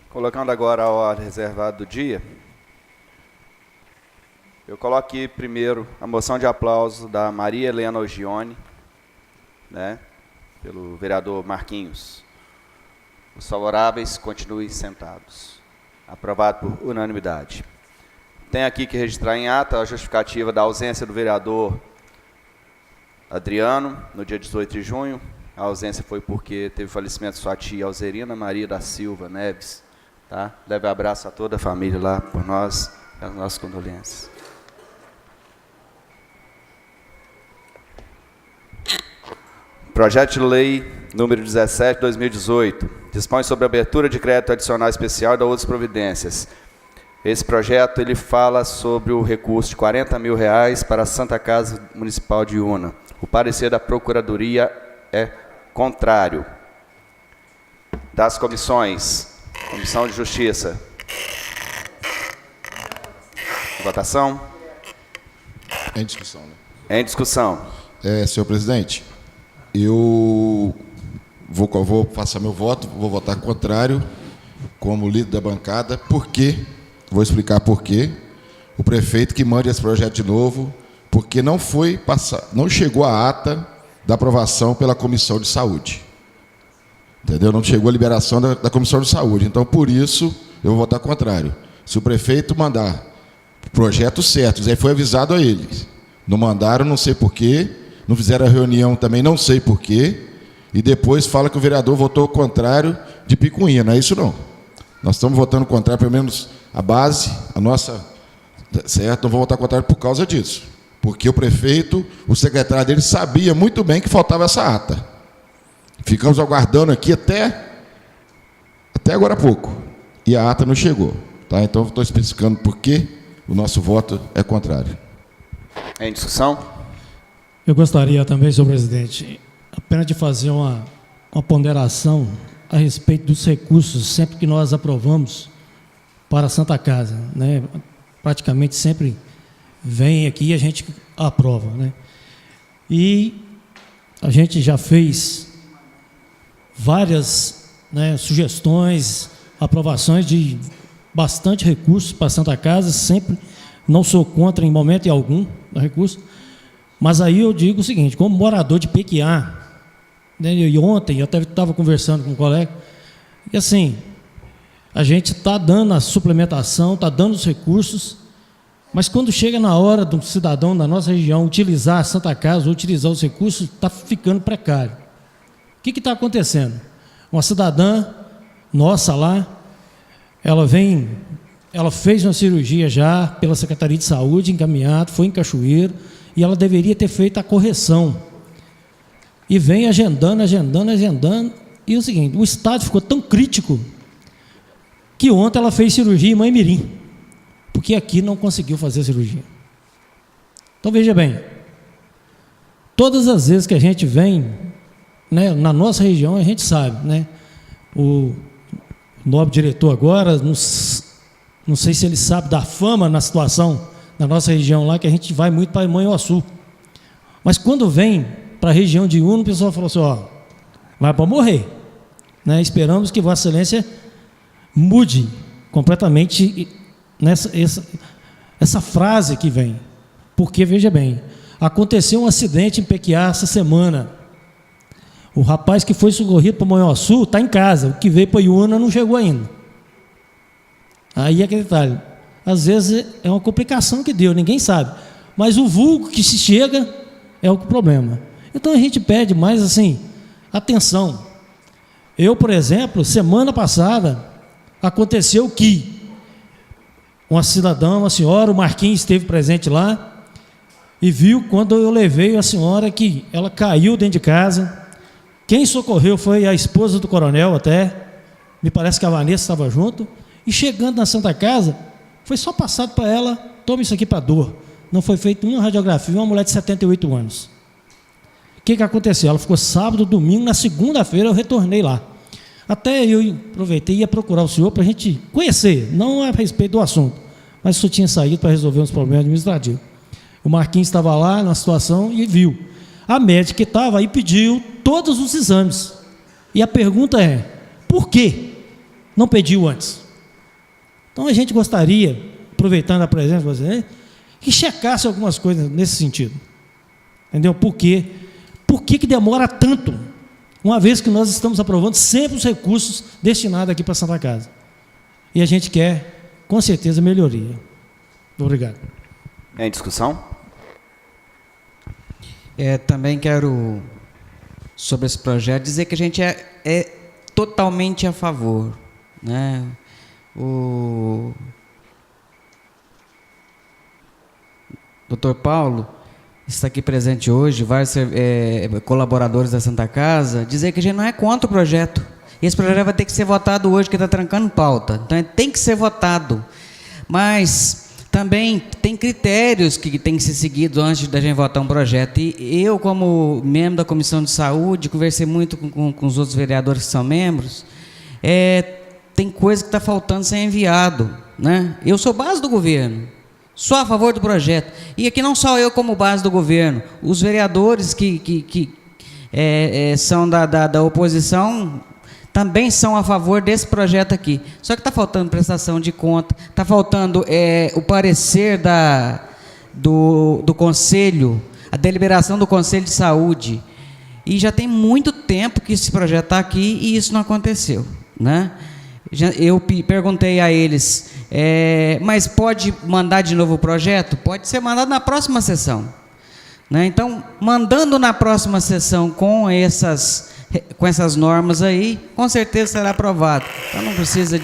Colocando agora a hora reservada do dia, eu coloco aqui primeiro a moção de aplauso da Maria Helena Ogione, né, pelo vereador Marquinhos. Os favoráveis continuem sentados. Aprovado por unanimidade. Tem aqui que registrar em ata a justificativa da ausência do vereador Adriano, no dia 18 de junho. A ausência foi porque teve falecimento de sua tia Alzerina Maria da Silva Neves. Tá? Leve abraço a toda a família lá por nós, as nossas condolências. Projeto de Lei número 17, 2018, dispõe sobre a abertura de crédito adicional especial e da outras providências. Esse projeto ele fala sobre o recurso de R$40 mil para a Santa Casa Municipal de Iuna. O parecer da Procuradoria é contrário. Das comissões, Comissão de Justiça. Votação. Em discussão, né? Em discussão. Senhor presidente, eu vou passar meu voto, vou votar contrário como líder da bancada, porque, vou explicar por quê. O prefeito que mande esse projeto de novo, porque não chegou a ata da aprovação pela Comissão de Saúde. Entendeu? Não chegou a liberação da Comissão de Saúde. Então, por isso, eu vou votar contrário. Se o prefeito mandar projetos certos, aí foi avisado a eles. Não mandaram, não sei por quê. Não fizeram a reunião também, não sei por quê. E depois fala que o vereador votou contrário de picuinha. Não é isso, não. Nós estamos votando contrário, pelo menos a base, a nossa... Certo? Não vou votar contrário por causa disso. Porque o prefeito, o secretário dele, sabia muito bem que faltava essa ata. Ficamos aguardando aqui até agora há pouco. E a ata não chegou. Tá? Então, estou especificando por que o nosso voto é contrário. Em discussão? Eu gostaria também, senhor presidente, apenas de fazer uma ponderação a respeito dos recursos, sempre que nós aprovamos para a Santa Casa, né? Praticamente sempre vem aqui e a gente aprova, né? E a gente já fez várias, né, sugestões, aprovações de bastante recursos para a Santa Casa, sempre não sou contra em momento algum do recurso, mas aí eu digo o seguinte, como morador de Pequiá, né, e ontem eu até estava conversando com um colega, e assim, a gente está dando a suplementação, está dando os recursos, mas quando chega na hora do cidadão da nossa região utilizar a Santa Casa, ou utilizar os recursos, está ficando precário. O que está acontecendo? Uma cidadã nossa lá, ela fez uma cirurgia já pela Secretaria de Saúde, encaminhado, foi em Cachoeiro, e ela deveria ter feito a correção. E vem agendando, e é o seguinte, o estado ficou tão crítico que ontem ela fez cirurgia em Mãe-Mirim, porque aqui não conseguiu fazer cirurgia. Então, veja bem, todas as vezes que a gente vem, né, na nossa região, a gente sabe, né, o nobre diretor agora, não sei se ele sabe da fama na situação da nossa região lá, que a gente vai muito para Manhuaçu. Mas quando vem para a região de Iuna, o pessoal falou assim, ó, vai para morrer. Né? Esperamos que Vossa Excelência mude completamente essa frase que vem. Porque, veja bem, aconteceu um acidente em Pequiá essa semana. O rapaz que foi socorrido para Manhuaçu está em casa, o que veio para Iuna não chegou ainda. Aí é aquele detalhe. Às vezes é uma complicação que deu, ninguém sabe. Mas o vulgo que se chega é o problema. Então a gente pede mais assim, atenção. Eu, por exemplo, semana passada, aconteceu que uma cidadã, uma senhora, o Marquinhos esteve presente lá, e viu quando eu levei a senhora que ela caiu dentro de casa. Quem socorreu foi a esposa do coronel até, me parece que a Vanessa estava junto, e chegando na Santa Casa, foi só passado para ela, toma isso aqui para dor. Não foi feita uma radiografia, uma mulher de 78 anos. O que aconteceu? Ela ficou sábado, domingo, na segunda-feira eu retornei lá. Até eu aproveitei e ia procurar o senhor para a gente conhecer, não a respeito do assunto, mas o senhor tinha saído para resolver uns problemas administrativos. O Marquinhos estava lá na situação e viu. A médica que estava aí pediu todos os exames. E a pergunta é, por quê? não pediu antes. Então a gente gostaria, aproveitando a presença de vocês, que checasse algumas coisas nesse sentido. Entendeu? Por quê? Por que demora tanto? Uma vez que nós estamos aprovando sempre os recursos destinados aqui para a Santa Casa. E a gente quer, com certeza, melhoria. Obrigado. Em discussão? Também quero, sobre esse projeto, dizer que a gente é totalmente a favor, né? O Dr. Paulo está aqui presente hoje, vários colaboradores da Santa Casa, dizer que a gente não é contra o projeto. Esse projeto vai ter que ser votado hoje, que está trancando pauta. Então, tem que ser votado. Mas também tem critérios que tem que ser seguidos antes da gente votar um projeto. E eu, como membro da Comissão de Saúde, conversei muito com os outros vereadores que são membros, tem coisa que está faltando ser enviado, né? Eu sou base do governo, sou a favor do projeto. E aqui não só eu como base do governo, os vereadores que são da oposição também são a favor desse projeto aqui. Só que está faltando prestação de conta, está faltando o parecer do Conselho, a deliberação do Conselho de Saúde. E já tem muito tempo que esse projeto está aqui e isso não aconteceu, né? Eu perguntei a eles, mas pode mandar de novo o projeto? Pode ser mandado na próxima sessão, né? Então, mandando na próxima sessão com essas normas aí, com certeza será aprovado. Então não precisa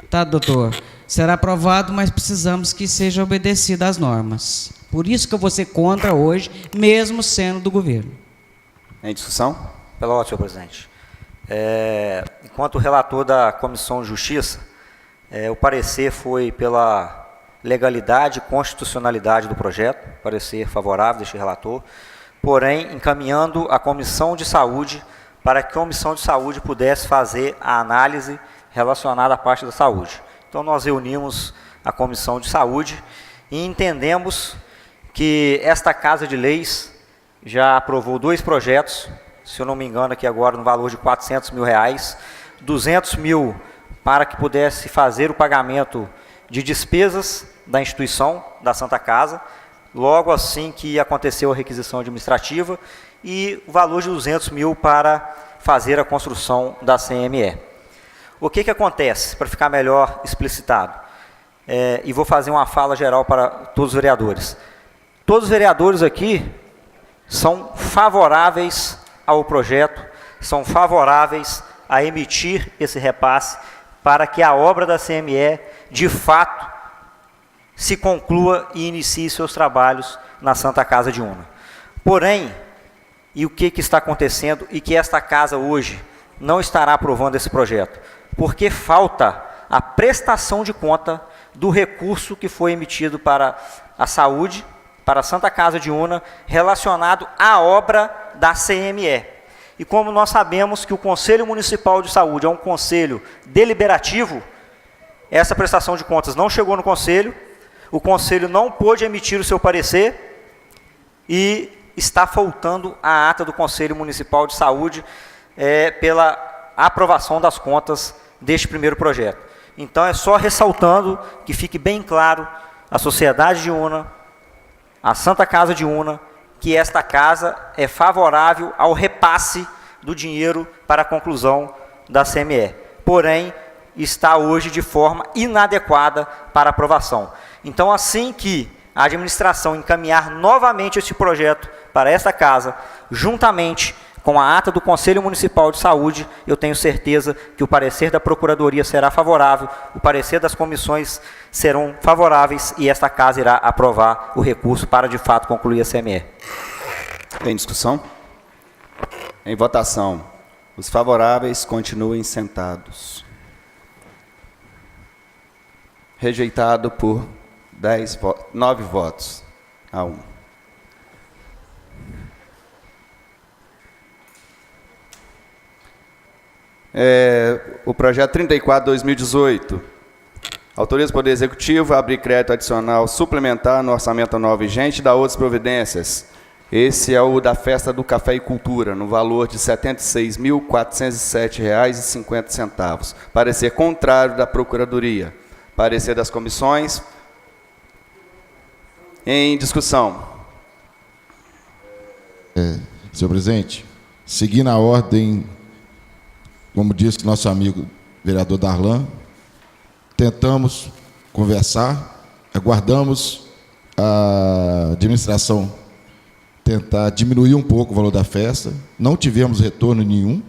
tá, doutor? Será aprovado, mas precisamos que seja obedecida às normas. Por isso que eu vou ser contra hoje, mesmo sendo do governo. Em discussão? Pela ordem, senhor presidente. Enquanto relator da Comissão de Justiça, o parecer foi pela legalidade e constitucionalidade do projeto, parecer favorável deste relator, porém encaminhando a Comissão de Saúde para que a Comissão de Saúde pudesse fazer a análise relacionada à parte da saúde. Então nós reunimos a Comissão de Saúde e entendemos que esta Casa de Leis já aprovou 2 projetos, se eu não me engano aqui agora no valor de R$400 mil, 200 mil para que pudesse fazer o pagamento de despesas da instituição, da Santa Casa, logo assim que aconteceu a requisição administrativa, e o valor de 200 mil para fazer a construção da CME. O que acontece, para ficar melhor explicitado? E vou fazer uma fala geral para todos os vereadores. Todos os vereadores aqui são favoráveis ao projeto, são favoráveis a emitir esse repasse para que a obra da CME, de fato, se conclua e inicie seus trabalhos na Santa Casa de Una. Porém, e o que está acontecendo e que esta casa hoje não estará aprovando esse projeto? Porque falta a prestação de conta do recurso que foi emitido para a saúde, para a Santa Casa de Una, relacionado à obra da CME. E como nós sabemos que o Conselho Municipal de Saúde é um conselho deliberativo, essa prestação de contas não chegou no Conselho, o Conselho não pôde emitir o seu parecer e está faltando a ata do Conselho Municipal de Saúde pela aprovação das contas deste primeiro projeto. Então é só ressaltando que fique bem claro à sociedade de Una, à Santa Casa de Una, que esta casa é favorável ao repasse do dinheiro para a conclusão da CME. Porém, está hoje de forma inadequada para aprovação. Então, assim que a administração encaminhar novamente este projeto para esta casa, juntamente com a ata do Conselho Municipal de Saúde, eu tenho certeza que o parecer da Procuradoria será favorável, o parecer das comissões serão favoráveis e esta casa irá aprovar o recurso para, de fato, concluir a CME. Em discussão? Em votação. Os favoráveis continuem sentados. Rejeitado por 9 votos a 1. O projeto 34/2018. Autoriza o Poder Executivo a abrir crédito adicional suplementar no orçamento anual vigente e dar outras providências. Esse é o da Festa do Café e Cultura, no valor de R$ 76.407,50. Parecer contrário da Procuradoria. Parecer das comissões. Em discussão. Senhor presidente, seguindo a ordem, como disse nosso amigo vereador Darlan, tentamos conversar, aguardamos a administração tentar diminuir um pouco o valor da festa, não tivemos retorno nenhum,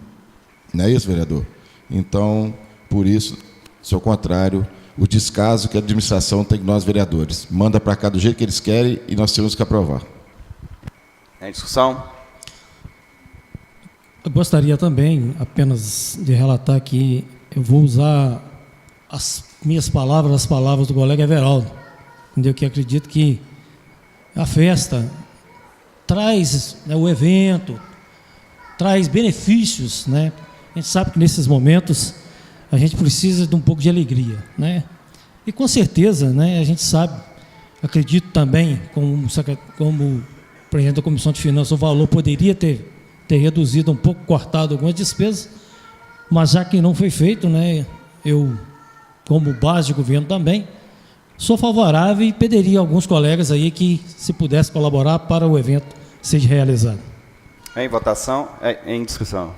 não é isso, vereador? Então, por isso, ao contrário, o descaso que a administração tem com nós, vereadores. Manda para cá do jeito que eles querem e nós temos que aprovar. Em discussão? Eu gostaria também apenas de relatar que eu vou usar as minhas palavras, as palavras do colega Everaldo, entendeu? Que acredito que a festa traz, né, o evento, traz benefícios, né? A gente sabe que nesses momentos a gente precisa de um pouco de alegria, né? E com certeza, né, a gente sabe, acredito também, como presidente da Comissão de Finanças, o valor poderia ter reduzido um pouco, cortado algumas despesas, mas já que não foi feito, né, eu, como base de governo também, sou favorável e pediria a alguns colegas aí que, se pudesse colaborar para o evento seja realizado. Em votação, em discussão.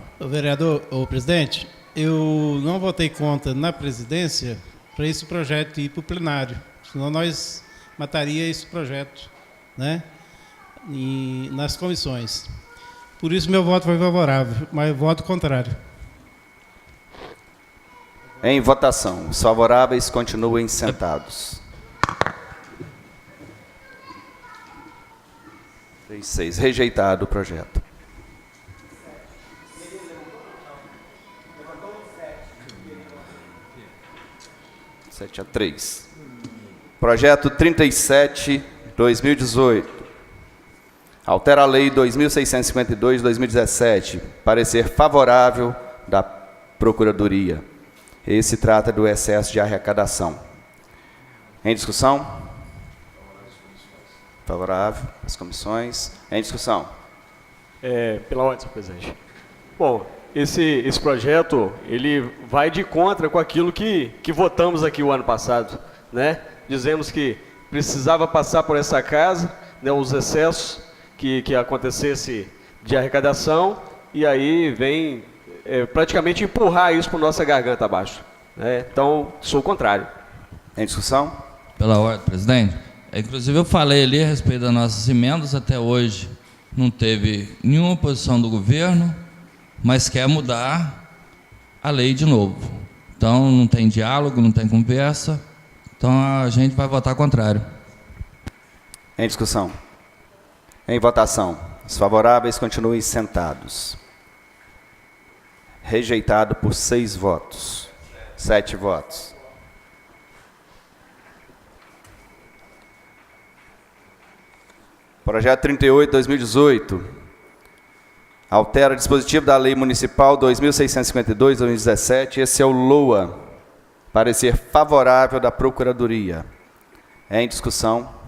O presidente, eu não votei contra na presidência para esse projeto ir para o plenário, senão nós mataria esse projeto, né, nas comissões. Por isso meu voto foi favorável, mas eu voto contrário. Em votação, os favoráveis continuem sentados. 6. Rejeitado o projeto. Sete a 3. Projeto 37, 2018. Altera a Lei 2.652, 2017. Parecer favorável da Procuradoria. Esse trata do excesso de arrecadação. Em discussão? Favorável. As comissões. Em discussão? Pela ordem, senhor presidente. Bom, esse projeto, ele vai de contra com aquilo que votamos aqui o ano passado, né? Dizemos que precisava passar por essa casa, né, os excessos que acontecesse de arrecadação, e aí vem praticamente empurrar isso para nossa garganta abaixo, né? Então, sou contrário. Em discussão? Pela ordem, presidente. Inclusive, eu falei ali a respeito das nossas emendas, até hoje não teve nenhuma oposição do governo, mas quer mudar a lei de novo. Então, não tem diálogo, não tem conversa, então a gente vai votar contrário. Em discussão? Em votação. Os favoráveis continuem sentados. Rejeitado por 6 votos. 7 votos. Projeto 38, 2018. Altera o dispositivo da Lei Municipal 2.652, 2017. Esse é o LOA. Parecer favorável da Procuradoria. Em discussão.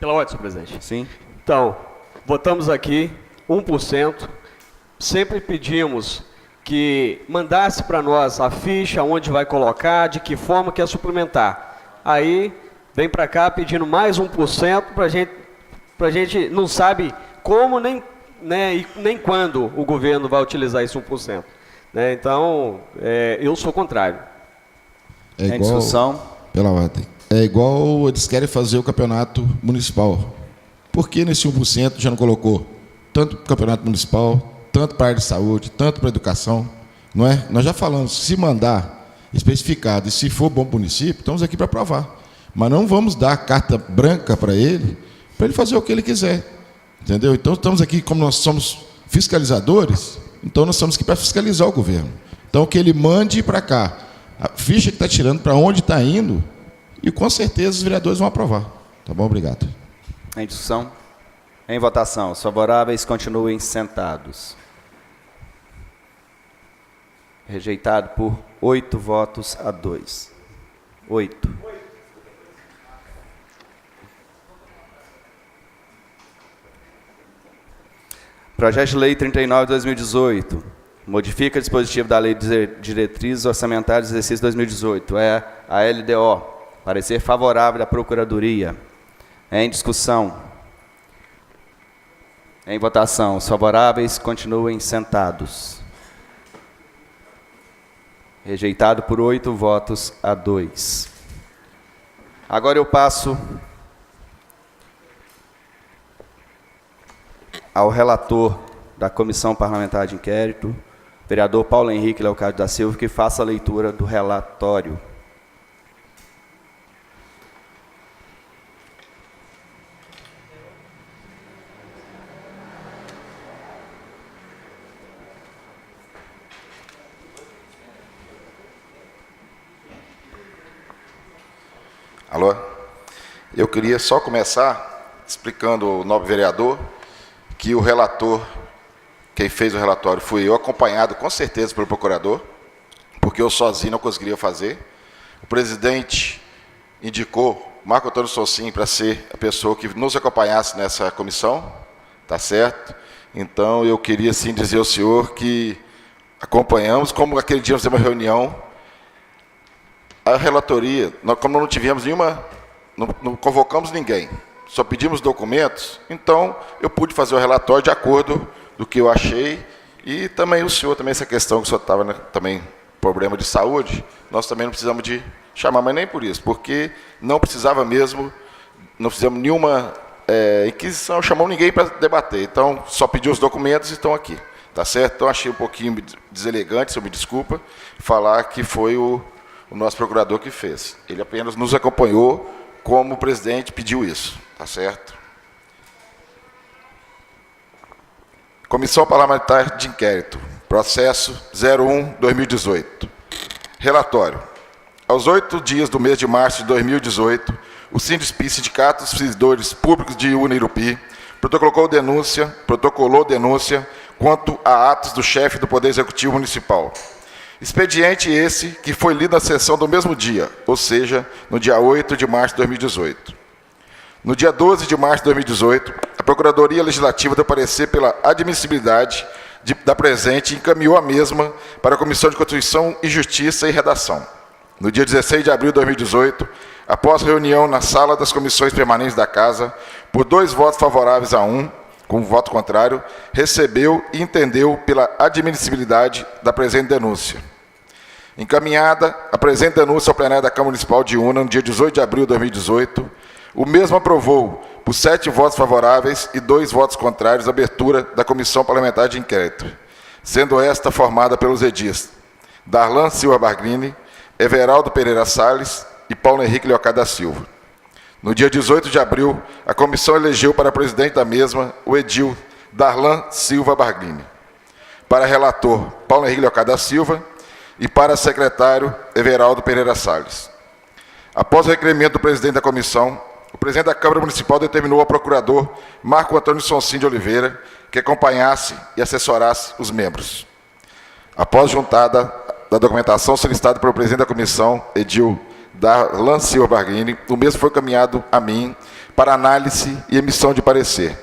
Pela ordem, senhor presidente. Sim. Então, votamos aqui 1%. Sempre pedimos que mandasse para nós a ficha, onde vai colocar, de que forma quer suplementar. Aí, vem para cá pedindo mais 1% para a gente não sabe como nem quando o governo vai utilizar esse 1%. Né? Então, eu sou contrário. Em discussão. Pela ordem. É igual eles querem fazer o campeonato municipal. Por que nesse 1% já não colocou tanto para o campeonato municipal, tanto para a área de saúde, tanto para a educação? Não é? Nós já falamos, se mandar especificado e se for bom para o município, estamos aqui para aprovar. Mas não vamos dar carta branca para ele fazer o que ele quiser. Entendeu? Então estamos aqui, como nós somos fiscalizadores, então nós estamos aqui para fiscalizar o governo. Então que ele mande para cá a ficha que está tirando, para onde está indo, e com certeza os vereadores vão aprovar. Tá bom? Obrigado. Em discussão? Em votação. Os favoráveis continuem sentados. Rejeitado por 8 votos a 2. 8. Projeto de Lei 39 de 2018. Modifica o dispositivo da Lei de Diretrizes Orçamentárias do Exercício 2018. É a LDO. Parecer favorável da Procuradoria. É em discussão. Em votação. Os favoráveis continuem sentados. Rejeitado por 8 votos a 2. Agora eu passo ao relator da Comissão Parlamentar de Inquérito, vereador Paulo Henrique Leocádio da Silva, que faça a leitura do relatório. Alô? Eu queria só começar explicando ao nobre vereador que o relator, quem fez o relatório fui eu, acompanhado com certeza pelo procurador, porque eu sozinho não conseguiria fazer. O presidente indicou Marco Antônio Sonsin para ser a pessoa que nos acompanhasse nessa comissão, tá certo? Então eu queria sim dizer ao senhor que acompanhamos, como aquele dia nós temos uma reunião, a relatoria, como não tivemos nenhuma, não convocamos ninguém, só pedimos documentos, então eu pude fazer o relatório de acordo do que eu achei, e também o senhor, também essa questão que o senhor estava, né, também problema de saúde, nós também não precisamos de chamar, mas nem por isso, porque não precisava mesmo, não fizemos nenhuma inquisição, chamamos ninguém para debater, então só pedi os documentos e estão aqui, tá certo? Então achei um pouquinho deselegante, se eu me desculpa, falar que foi o nosso procurador que fez. Ele apenas nos acompanhou como o presidente pediu isso, tá certo? Comissão Parlamentar de Inquérito, processo 01/2018. Relatório. Aos 8 dias do mês de março de 2018, o SINDISP, Sindicato dos Servidores Públicos de Unirupi, protocolou denúncia quanto a atos do chefe do Poder Executivo Municipal. Expediente esse que foi lido na sessão do mesmo dia, ou seja, no dia 8 de março de 2018. No dia 12 de março de 2018, a Procuradoria Legislativa deu parecer pela admissibilidade da presente e encaminhou a mesma para a Comissão de Constituição e Justiça e Redação. No dia 16 de abril de 2018, após reunião na sala das comissões permanentes da Casa, por 2 votos favoráveis a 1, com voto contrário, recebeu e entendeu pela admissibilidade da presente denúncia. Encaminhada a presente denúncia ao plenário da Câmara Municipal de Una, no dia 18 de abril de 2018, o mesmo aprovou, por 7 votos favoráveis e 2 votos contrários, a abertura da Comissão Parlamentar de Inquérito, sendo esta formada pelos edis Darlan Silva Bargrini, Everaldo Pereira Salles e Paulo Henrique Leocádio da Silva. No dia 18 de abril, a comissão elegeu para presidente da mesma o edil Darlan Silva Bargrini, para relator Paulo Henrique Leocádio da Silva e para secretário Everaldo Pereira Salles. Após o requerimento do presidente da comissão, o presidente da Câmara Municipal determinou ao procurador Marco Antônio Sonsin de Oliveira que acompanhasse e assessorasse os membros. Após juntada da documentação solicitada pelo presidente da comissão, edil Darlan Silva Bargrini, o mesmo foi encaminhado a mim para análise e emissão de parecer.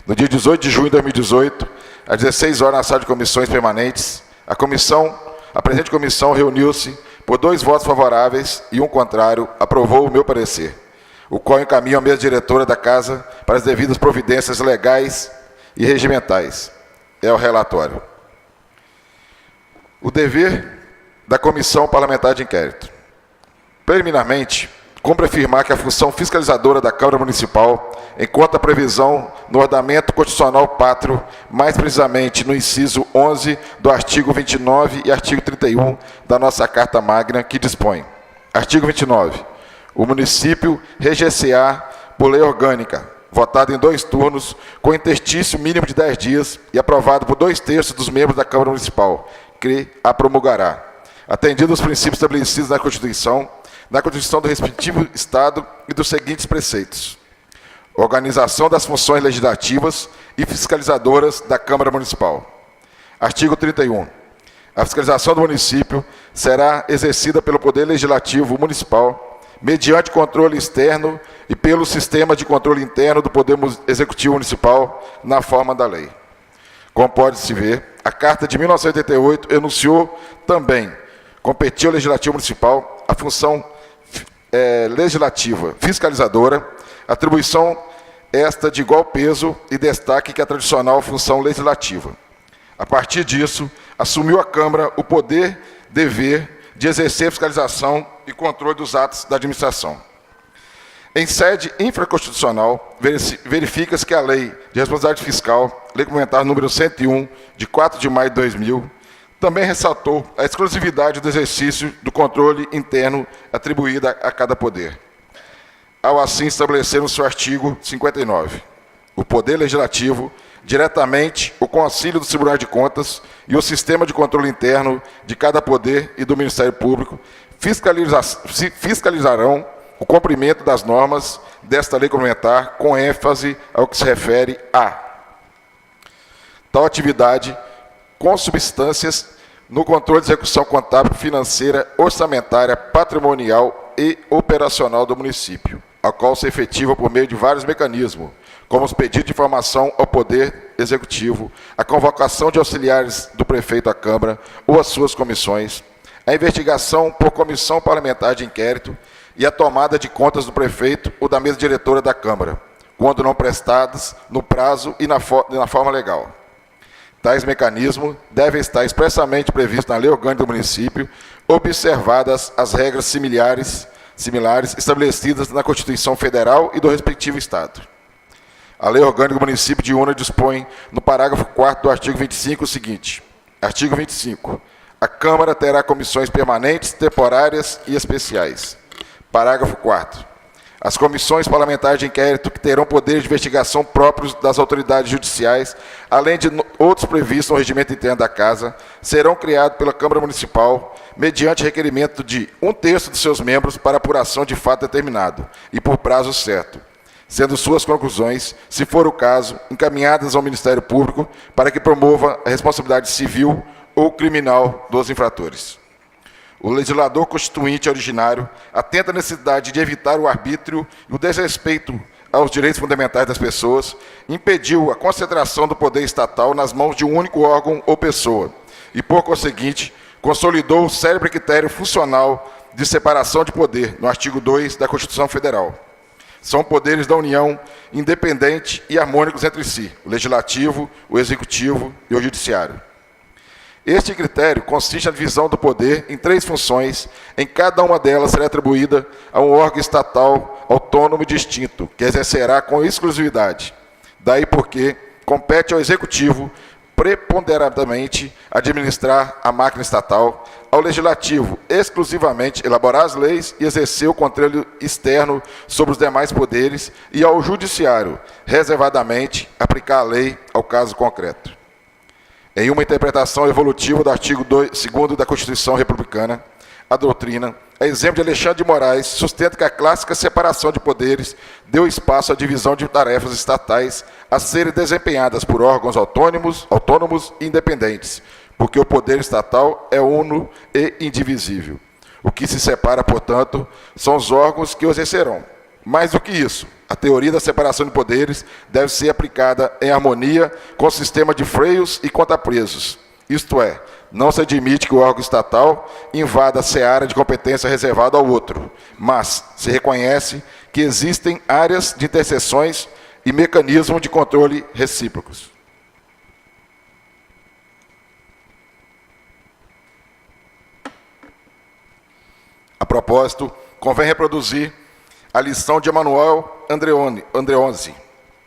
No dia 18 de junho de 2018, às 16 horas, na sala de comissões permanentes, a presente comissão reuniu-se por 2 votos favoráveis e 1 contrário, aprovou o meu parecer, o qual encaminho à mesa diretora da Casa para as devidas providências legais e regimentais. É o relatório. O dever da Comissão Parlamentar de Inquérito. Preliminarmente, cumpre afirmar que a função fiscalizadora da Câmara Municipal, enquanto a previsão no ordenamento constitucional pátrio, mais precisamente no inciso 11 do artigo 29 e artigo 31 da nossa Carta Magna, que dispõe. Artigo 29. O município reger-se-á por lei orgânica, votado em 2 turnos, com interstício mínimo de 10 dias e aprovado por 2/3 dos membros da Câmara Municipal, que a promulgará, atendido os princípios estabelecidos na Constituição do respectivo Estado e dos seguintes preceitos: organização das funções legislativas e fiscalizadoras da Câmara Municipal. Artigo 31. A fiscalização do município será exercida pelo Poder Legislativo Municipal, mediante controle externo e pelo sistema de controle interno do Poder Executivo Municipal, na forma da lei. Como pode-se ver, a Carta de 1988 enunciou também, competiu ao Legislativo Municipal a função legislativa fiscalizadora, atribuição esta de igual peso e destaque que a tradicional função legislativa. A partir disso, assumiu a Câmara o poder, dever de exercer fiscalização e controle dos atos da administração. Em sede infraconstitucional, verifica-se que a Lei de Responsabilidade Fiscal, Lei Complementar número 101, de 4 de maio de 2000, também ressaltou a exclusividade do exercício do controle interno atribuída a cada poder, ao assim estabelecer no seu artigo 59. O Poder Legislativo, diretamente o Conselho dos Tribunais de Contas e o Sistema de Controle Interno de cada poder e do Ministério Público fiscalizarão o cumprimento das normas desta lei complementar, com ênfase ao que se refere a tal atividade, com substâncias no controle de execução contábil, financeira, orçamentária, patrimonial e operacional do município, a qual se efetiva por meio de vários mecanismos, como os pedidos de informação ao Poder Executivo, a convocação de auxiliares do prefeito à Câmara ou às suas comissões, a investigação por comissão parlamentar de inquérito e a tomada de contas do prefeito ou da mesa diretora da Câmara, quando não prestadas no prazo e na forma legal. Tais mecanismos devem estar expressamente previstos na Lei Orgânica do Município, observadas as regras similares estabelecidas na Constituição Federal e do respectivo Estado. A Lei Orgânica do Município de Una dispõe, no parágrafo 4º do artigo 25, o seguinte. Artigo 25. A Câmara terá comissões permanentes, temporárias e especiais. Parágrafo 4º. As comissões parlamentares de inquérito, que terão poderes de investigação próprios das autoridades judiciais, além de outros previstos no regimento interno da Casa, serão criados pela Câmara Municipal, mediante requerimento de 1/3 de seus membros para apuração de fato determinado e por prazo certo, sendo suas conclusões, se for o caso, encaminhadas ao Ministério Público para que promova a responsabilidade civil ou criminal dos infratores. O legislador constituinte originário atenta à necessidade de evitar o arbítrio e o desrespeito aos direitos fundamentais das pessoas, impediu a concentração do poder estatal nas mãos de um único órgão ou pessoa e, por conseguinte, consolidou o célebre critério funcional de separação de poder no artigo 2 da Constituição Federal. São poderes da União independentes e harmônicos entre si, o Legislativo, o Executivo e o Judiciário. Este critério consiste na divisão do poder em 3 funções, em cada uma delas será atribuída a um órgão estatal autônomo e distinto, que exercerá com exclusividade. Daí porque compete ao Executivo preponderantemente administrar a máquina estatal, ao Legislativo exclusivamente elaborar as leis e exercer o controle externo sobre os demais poderes e ao Judiciário reservadamente aplicar a lei ao caso concreto. Em uma interpretação evolutiva do artigo 2º da Constituição Republicana, a doutrina, a exemplo de Alexandre de Moraes, sustenta que a clássica separação de poderes deu espaço à divisão de tarefas estatais a serem desempenhadas por órgãos autônomos e independentes, porque o poder estatal é uno e indivisível. O que se separa, portanto, são os órgãos que o exercerão. Mais do que isso, a teoria da separação de poderes deve ser aplicada em harmonia com o sistema de freios e contrapesos. Isto é, não se admite que o órgão estatal invada a seara de competência reservada ao outro, mas se reconhece que existem áreas de interseções e mecanismos de controle recíprocos. A propósito, convém reproduzir a lição de Emanuel Andreozzi,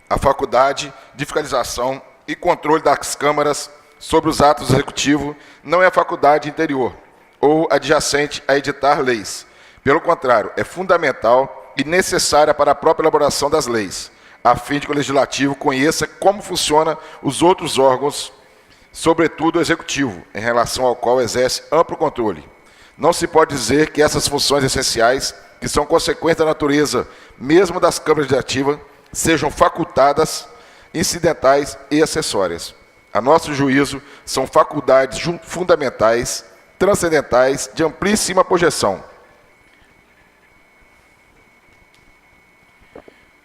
a Faculdade de Fiscalização e Controle das Câmaras sobre os atos executivos não é a faculdade interior ou adjacente a editar leis. Pelo contrário, é fundamental e necessária para a própria elaboração das leis, a fim de que o Legislativo conheça como funcionam os outros órgãos, sobretudo o Executivo, em relação ao qual exerce amplo controle. Não se pode dizer que essas funções essenciais, que são consequência da natureza mesmo das câmaras legislativas, sejam facultadas, incidentais e acessórias. A nosso juízo, são faculdades fundamentais, transcendentais, de amplíssima projeção.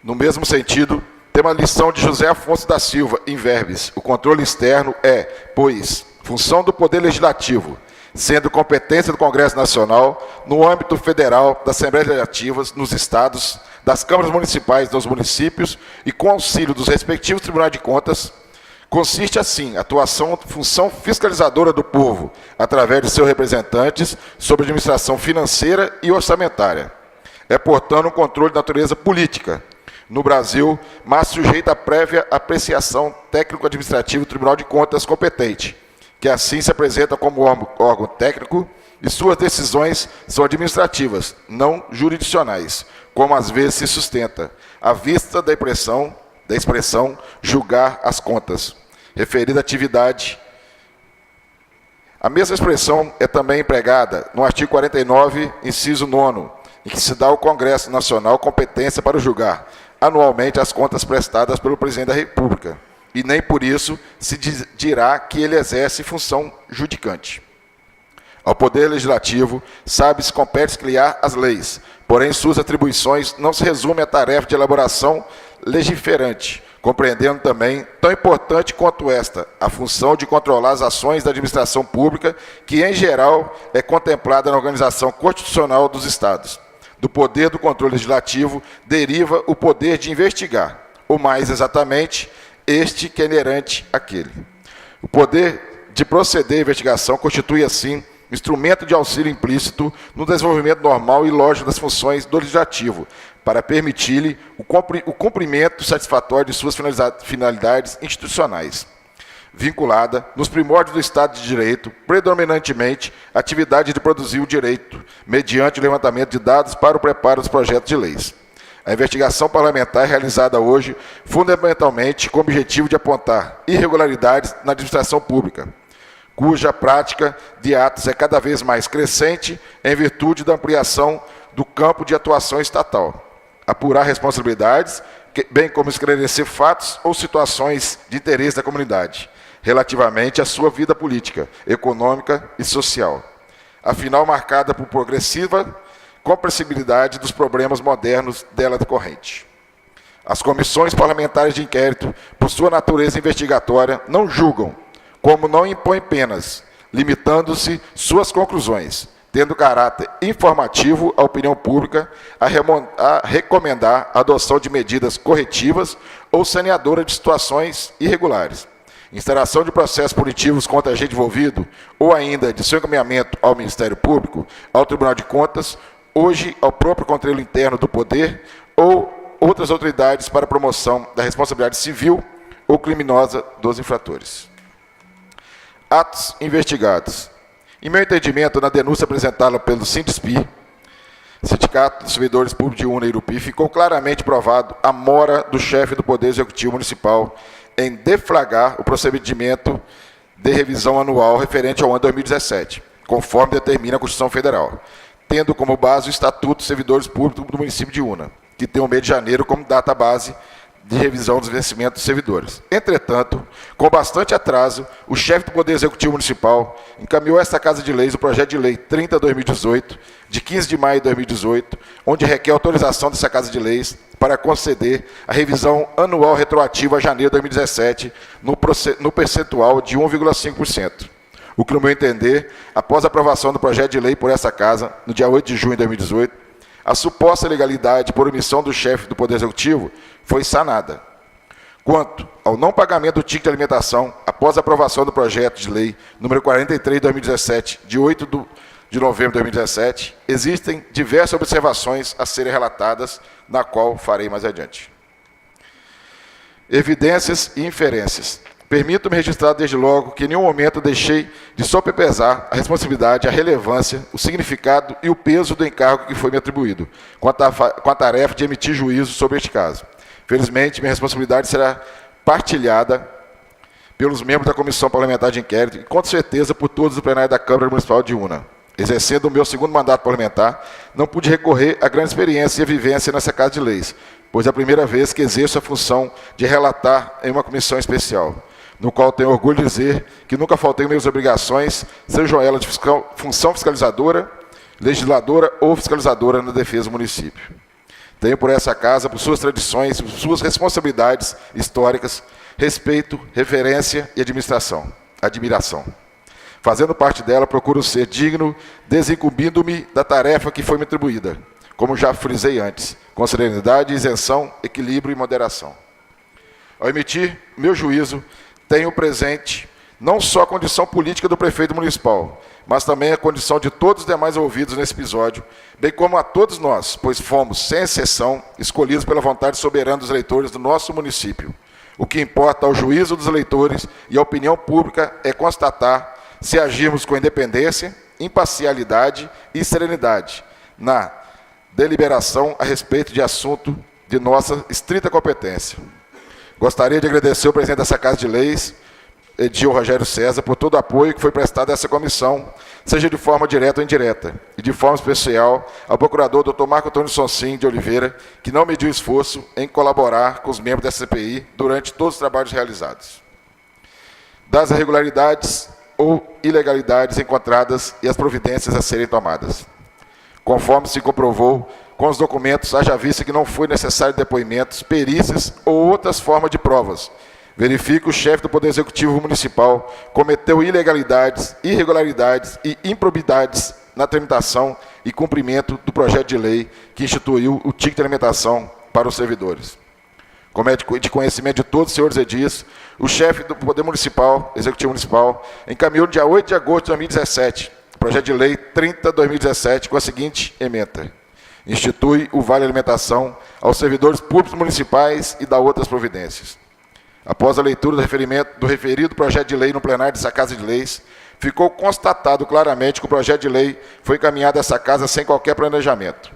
No mesmo sentido, Tema lição de José Afonso da Silva, em verbis. O controle externo é, pois, função do Poder Legislativo, sendo competência do Congresso Nacional, no âmbito federal, das Assembleias Legislativas, nos estados, das câmaras municipais dos municípios e com auxílio dos respectivos tribunais de contas, consiste, assim, atuação, função fiscalizadora do povo, através de seus representantes, sobre a administração financeira e orçamentária. É, portanto, um controle de natureza política, no Brasil, mas sujeita à prévia apreciação técnico-administrativa do Tribunal de Contas competente, que assim se apresenta como órgão técnico e suas decisões são administrativas, não jurisdicionais, como às vezes se sustenta, à vista da expressão julgar as contas. Referida atividade. A mesma expressão é também empregada no artigo 49, inciso 9º, em que se dá ao Congresso Nacional competência para julgar anualmente as contas prestadas pelo Presidente da República, e nem por isso se dirá que ele exerce função judicante. Ao Poder Legislativo, sabe-se compete criar as leis, porém suas atribuições não se resumem à tarefa de elaboração legiferante, compreendendo também, tão importante quanto esta, a função de controlar as ações da administração pública, que, em geral, é contemplada na organização constitucional dos Estados. Do poder do controle legislativo deriva o poder de investigar, ou mais exatamente, este que é inerente àquele. O poder de proceder à investigação constitui, assim, instrumento de auxílio implícito no desenvolvimento normal e lógico das funções do legislativo, para permitir-lhe o cumprimento satisfatório de suas finalidades institucionais, vinculada, nos primórdios do Estado de Direito, predominantemente, à atividade de produzir o direito, mediante o levantamento de dados para o preparo dos projetos de leis. A investigação parlamentar é realizada hoje, fundamentalmente, com o objetivo de apontar irregularidades na administração pública, cuja prática de atos é cada vez mais crescente em virtude da ampliação do campo de atuação estatal, apurar responsabilidades, bem como esclarecer fatos ou situações de interesse da comunidade, relativamente à sua vida política, econômica e social, afinal marcada por progressiva compreensibilidade dos problemas modernos dela decorrente. As comissões parlamentares de inquérito, por sua natureza investigatória, não julgam, como não impõem penas, limitando-se suas conclusões, tendo caráter informativo à opinião pública, a recomendar a adoção de medidas corretivas ou saneadoras de situações irregulares, instauração de processos punitivos contra agente envolvido, ou ainda de seu encaminhamento ao Ministério Público, ao Tribunal de Contas, hoje ao próprio controle interno do poder, ou outras autoridades para promoção da responsabilidade civil ou criminosa dos infratores. Atos investigados. Em meu entendimento, na denúncia apresentada pelo Sindespi, Sindicato dos Servidores Públicos de Una e Irupi, ficou claramente provado a mora do chefe do Poder Executivo Municipal em deflagrar o procedimento de revisão anual referente ao ano 2017, conforme determina a Constituição Federal, tendo como base o Estatuto dos Servidores Públicos do município de Una, que tem o mês de janeiro como data base de revisão dos vencimentos dos servidores. Entretanto, com bastante atraso, o chefe do Poder Executivo Municipal encaminhou a esta Casa de Leis o projeto de lei 30/2018, de 15 de maio de 2018, onde requer autorização dessa Casa de Leis para conceder a revisão anual retroativa a janeiro de 2017, no percentual de 1,5%. O que, no meu entender, após a aprovação do projeto de lei por essa Casa, no dia 8 de junho de 2018, a suposta ilegalidade por omissão do chefe do Poder Executivo foi sanada. Quanto ao não pagamento do ticket de alimentação, após a aprovação do projeto de lei número 43 de 2017, de 8 de novembro de 2017, existem diversas observações a serem relatadas, na qual farei mais adiante. Evidências e inferências. Permito-me registrar desde logo que em nenhum momento deixei de sobrepesar a responsabilidade, a relevância, o significado e o peso do encargo que foi me atribuído, com a tarefa de emitir juízo sobre este caso. Felizmente, minha responsabilidade será partilhada pelos membros da Comissão Parlamentar de Inquérito e, com certeza, por todos os plenários da Câmara Municipal de Una. Exercendo o meu segundo mandato parlamentar, não pude recorrer à grande experiência e vivência nessa Casa de Leis, pois é a primeira vez que exerço a função de relatar em uma comissão especial, no qual tenho orgulho de dizer que nunca faltei minhas obrigações, sejam elas de função fiscalizadora, legisladora ou fiscalizadora na defesa do município. Tenho por essa casa, por suas tradições, por suas responsabilidades históricas, respeito, reverência e admiração. Fazendo parte dela, procuro ser digno, desincumbindo-me da tarefa que foi me atribuída, como já frisei antes, com serenidade, isenção, equilíbrio e moderação. Ao emitir meu juízo, tenho presente não só a condição política do prefeito municipal, mas também a condição de todos os demais envolvidos nesse episódio, bem como a todos nós, pois fomos, sem exceção, escolhidos pela vontade soberana dos eleitores do nosso município. O que importa ao juízo dos eleitores e à opinião pública é constatar se agirmos com independência, imparcialidade e serenidade na deliberação a respeito de assunto de nossa estrita competência. Gostaria de agradecer ao presidente dessa Casa de Leis, Edil Rogério César, por todo o apoio que foi prestado a essa comissão, seja de forma direta ou indireta, e de forma especial ao procurador Dr. Marco Antônio Sonsim de Oliveira, que não mediu esforço em colaborar com os membros da CPI durante todos os trabalhos realizados. Das irregularidades ou ilegalidades encontradas e as providências a serem tomadas. Conforme se comprovou com os documentos, haja vista que não foi necessário depoimentos, perícias ou outras formas de provas. Verifica o chefe do Poder Executivo Municipal cometeu ilegalidades, irregularidades e improbidades na tramitação e cumprimento do projeto de lei que instituiu o ticket de alimentação para os servidores. Como é de conhecimento de todos os senhores edis, o chefe do Poder Municipal, Executivo Municipal, encaminhou no dia 8 de agosto de 2017, o projeto de lei 30/2017, com a seguinte ementa: institui o Vale Alimentação aos servidores públicos municipais e dá outras providências. Após a leitura do referido projeto de lei no plenário dessa Casa de Leis, ficou constatado claramente que o projeto de lei foi encaminhado a essa Casa sem qualquer planejamento.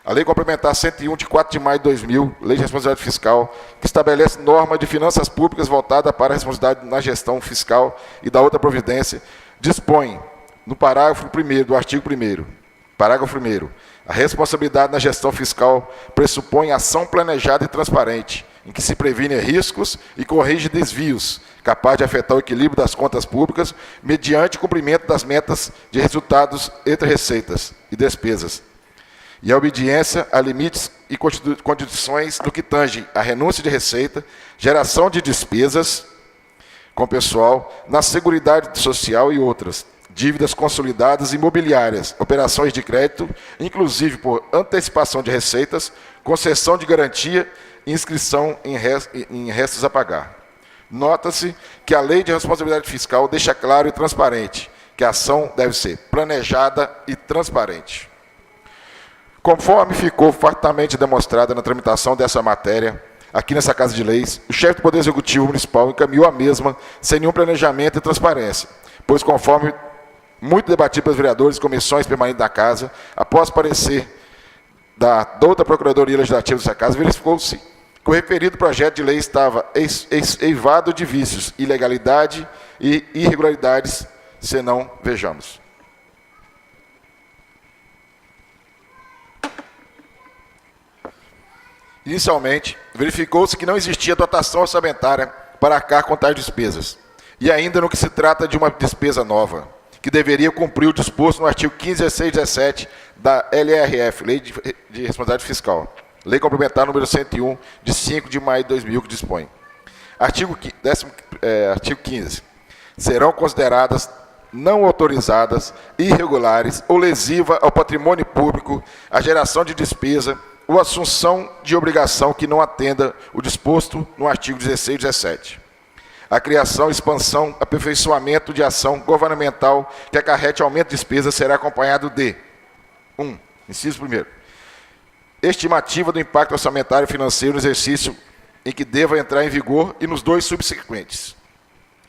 A Lei Complementar 101, de 4 de maio de 2000, Lei de Responsabilidade Fiscal, que estabelece norma de finanças públicas voltada para a responsabilidade na gestão fiscal e da outra providência, dispõe, no parágrafo 1º do artigo 1º, parágrafo 1º, a responsabilidade na gestão fiscal pressupõe ação planejada e transparente, em que se previne riscos e corrige desvios, capaz de afetar o equilíbrio das contas públicas, mediante o cumprimento das metas de resultados entre receitas e despesas, e a obediência a limites e condições no que tange a renúncia de receita, geração de despesas com pessoal, na Seguridade Social e outras, dívidas consolidadas imobiliárias, operações de crédito, inclusive por antecipação de receitas, concessão de garantia e inscrição em restos a pagar. Nota-se que a Lei de Responsabilidade Fiscal deixa claro e transparente que a ação deve ser planejada e transparente. Conforme ficou fartamente demonstrada na tramitação dessa matéria, aqui nessa Casa de Leis, o chefe do Poder Executivo Municipal encaminhou a mesma sem nenhum planejamento e transparência, pois, conforme muito debatido pelos vereadores e comissões permanentes da Casa, após parecer da outra Procuradoria Legislativa dessa Casa, verificou-se que o referido projeto de lei estava eivado de vícios, ilegalidade e irregularidades, senão vejamos. Inicialmente, verificou-se que não existia dotação orçamentária para arcar com tais despesas, e ainda no que se trata de uma despesa nova, que deveria cumprir o disposto no artigo 15, 16 e 17 da LRF, Lei de Responsabilidade Fiscal, Lei Complementar número 101, de 5 de maio de 2000, que dispõe. Artigo 15. Serão consideradas não autorizadas, irregulares ou lesiva ao patrimônio público a geração de despesa ou assunção de obrigação que não atenda o disposto no artigo 16 e 17. A criação, expansão, aperfeiçoamento de ação governamental que acarrete aumento de despesa será acompanhado de 1. Inciso 1º. Estimativa do impacto orçamentário e financeiro no exercício em que deva entrar em vigor e nos 2 subsequentes.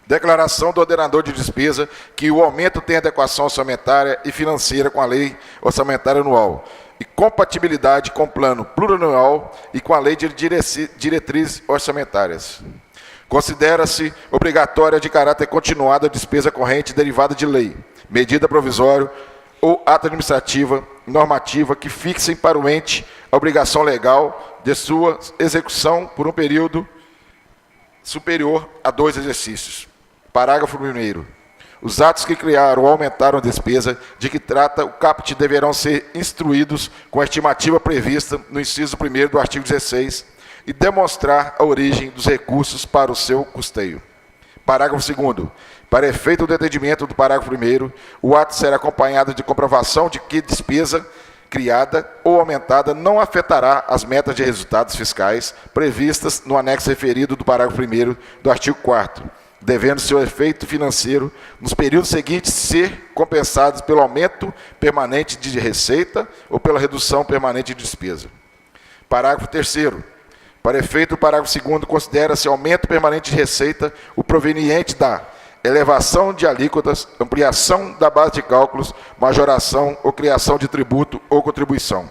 Declaração do ordenador de despesa que o aumento tem adequação orçamentária e financeira com a lei orçamentária anual e compatibilidade com o plano plurianual e com a lei de diretrizes orçamentárias. Considera-se obrigatória de caráter continuado a despesa corrente derivada de lei, medida provisória ou ato administrativa, normativa que fixem para o ente a obrigação legal de sua execução por um período superior a 2 exercícios. Parágrafo 1º. Os atos que criaram ou aumentaram a despesa de que trata o caput deverão ser instruídos com a estimativa prevista no inciso 1º do artigo 16 e demonstrar a origem dos recursos para o seu custeio. Parágrafo 2º. Para efeito do entendimento do parágrafo 1º, o ato será acompanhado de comprovação de que despesa criada ou aumentada não afetará as metas de resultados fiscais previstas no anexo referido do parágrafo 1º do artigo 4º, devendo seu efeito financeiro nos períodos seguintes ser compensados pelo aumento permanente de receita ou pela redução permanente de despesa. Parágrafo 3º. Para efeito do parágrafo 2º, considera-se aumento permanente de receita o proveniente da elevação de alíquotas, ampliação da base de cálculos, majoração ou criação de tributo ou contribuição.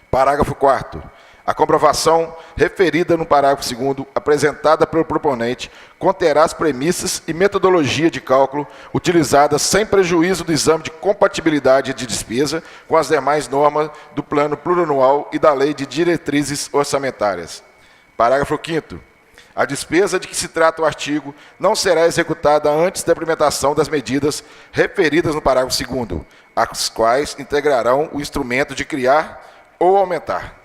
Parágrafo 4º. A comprovação referida no parágrafo 2º, apresentada pelo proponente, conterá as premissas e metodologia de cálculo utilizadas sem prejuízo do exame de compatibilidade de despesa com as demais normas do Plano Plurianual e da Lei de Diretrizes Orçamentárias. Parágrafo 5º. A despesa de que se trata o artigo não será executada antes da implementação das medidas referidas no parágrafo 2º, as quais integrarão o instrumento de criar ou aumentar.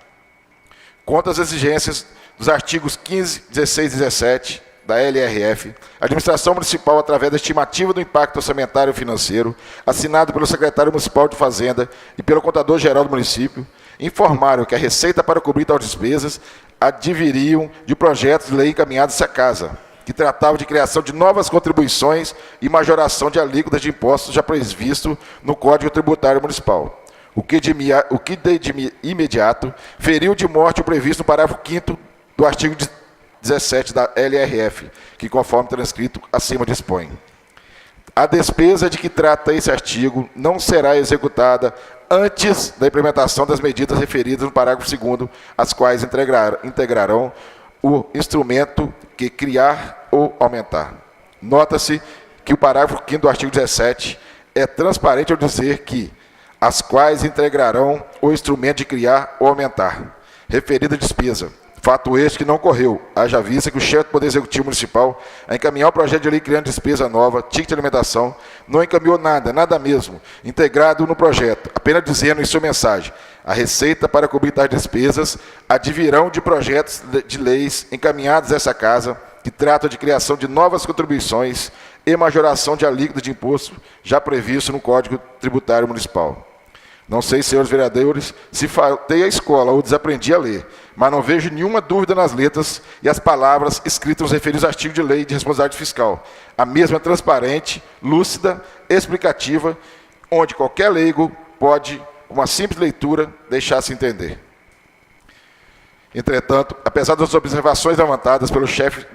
Quanto às exigências dos artigos 15, 16 e 17 da LRF, a administração municipal, através da estimativa do impacto orçamentário e financeiro, assinado pelo secretário municipal de Fazenda e pelo contador-geral do município, informaram que a receita para cobrir tais despesas adviriam de projetos de lei encaminhados à Casa, que tratavam de criação de novas contribuições e majoração de alíquotas de impostos já previsto no Código Tributário Municipal, o que de imediato feriu de morte o previsto no parágrafo 5º do artigo 17 da LRF, que, conforme transcrito, acima dispõe. A despesa de que trata esse artigo não será executada antes da implementação das medidas referidas no parágrafo 2º, as quais integrarão o instrumento que criar ou aumentar. Nota-se que o parágrafo 5º do artigo 17 é transparente ao dizer que as quais integrarão o instrumento de criar ou aumentar. Referida despesa. Fato este que não ocorreu, haja vista que o chefe do Poder Executivo Municipal, a encaminhar o projeto de lei criando despesa nova, ticket de alimentação, não encaminhou nada mesmo, integrado no projeto, apenas dizendo em sua mensagem: a receita para cobrir tais despesas advirão de projetos de leis encaminhados a essa Casa, que tratam de criação de novas contribuições e majoração de alíquota de imposto já previsto no Código Tributário Municipal. Não sei, senhores vereadores, se faltei à escola ou desaprendi a ler, mas não vejo nenhuma dúvida nas letras e as palavras escritas nos referidos artigos de lei de responsabilidade fiscal. A mesma é transparente, lúcida, explicativa, onde qualquer leigo pode, com uma simples leitura, deixar-se entender. Entretanto, apesar das observações levantadas pelo chefe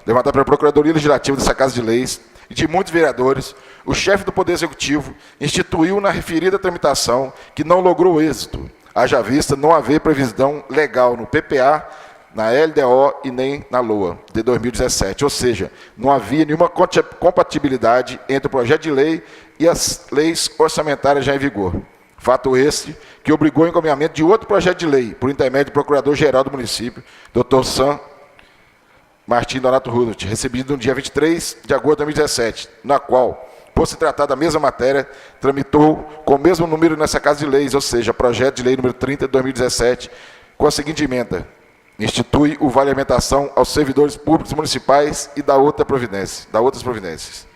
levantada pela Procuradoria Legislativa dessa Casa de Leis e de muitos vereadores, o chefe do Poder Executivo instituiu na referida tramitação que não logrou êxito, haja vista não haver previsão legal no PPA, na LDO e nem na LOA de 2017, ou seja, não havia nenhuma compatibilidade entre o projeto de lei e as leis orçamentárias já em vigor. Fato esse que obrigou o encaminhamento de outro projeto de lei, por intermédio do Procurador-Geral do município, Dr. Sam Martim Donato Rudolph, recebido no dia 23 de agosto de 2017, na qual, por se tratar da mesma matéria, tramitou com o mesmo número nessa Casa de Leis, ou seja, projeto de lei número 30 de 2017, com a seguinte emenda: institui o vale alimentação aos servidores públicos municipais e da outras providências.